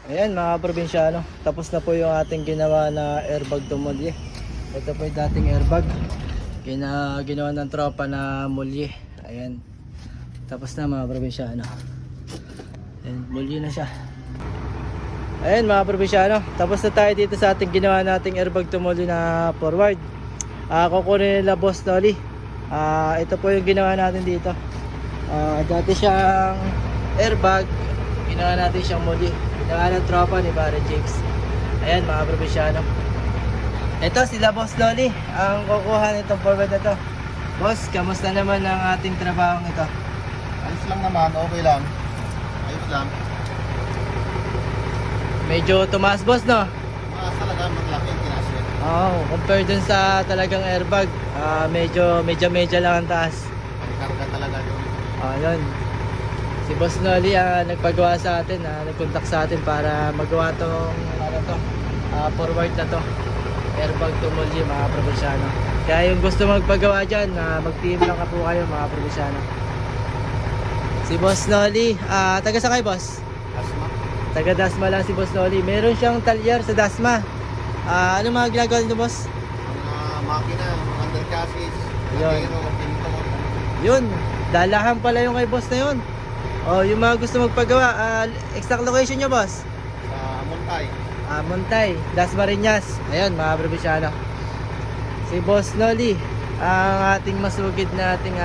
Ayan mga probinsyano, tapos na po yung ating ginawa na airbag tumulye. Ito po yung dating airbag. Ginawa ng tropa na mulye. Ayan. Tapos na mga probinsyano. Ayan, mulye na siya. Ayan mga probinsyano, tapos na tayo dito sa ating ginawa nating airbag tumulye na forward. Kukunin nila Boss Nolly. Ito po yung ginawa natin dito. Dati siyang airbag, ginawa natin siyang mulye. Ginawa ng tropa ni Barry James. Ayan mga probinsyano. Ito sila Boss Nolly ang kukuha nitong forward na to. Boss, kamusta naman ang ating trabaho ito? Ayos lang naman, okay lang. Ayos lang. Medyo tumaas boss no? Maas talaga, maglaki ang kinasya. Oo, compare dun sa talagang airbag, medyo lang ang taas. Ang karga talaga yun. Yun. Si Boss Nolly nagpagawa sa atin, nag-contact sa atin para magawa tong forward na to. Airbag tumulye mga probinsyano. Kaya yung gusto magpagawa dyan, mag-team lang ka po kayo mga probinsyano. Si Boss Nolly, taga sa kayo boss? Asma. Taga Dasma lang si Boss Nolly. Meron siyang talyer sa Dasma. Ano mga ginagawa nito boss? Mga makina, under chassis, Yun. latero, pinto. Yun, dalahan pala yung kay boss na yun. Yung mga gusto magpagawa, exact location nyo boss? Sa Montay. Montay, Dasmariñas. Ayun mga probinsyano. Si Boss Nolly, ang ating masugid na ating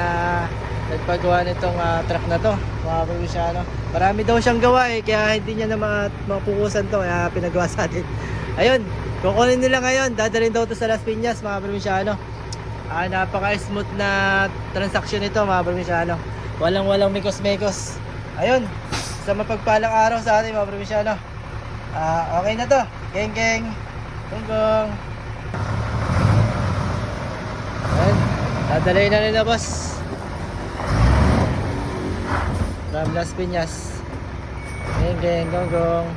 nagpagawa nitong truck na to, mga probinsyano. Marami daw siyang gawa kaya hindi niya na mapukusan to, kaya pinagawa sa atin. Ayun, kukunin nila ngayon, dadalhin daw to sa Las Piñas mga probinsyano. Napaka-smooth na transaction ito mga probinsyano. Walang mikos-mekos. Ayun, sa mapagpalang araw sa ating mga probinsyano. Okay na to. Geng. Gonggong. Ayun, dadalhin na nila boss. From Las Piñas. Geng, gonggong.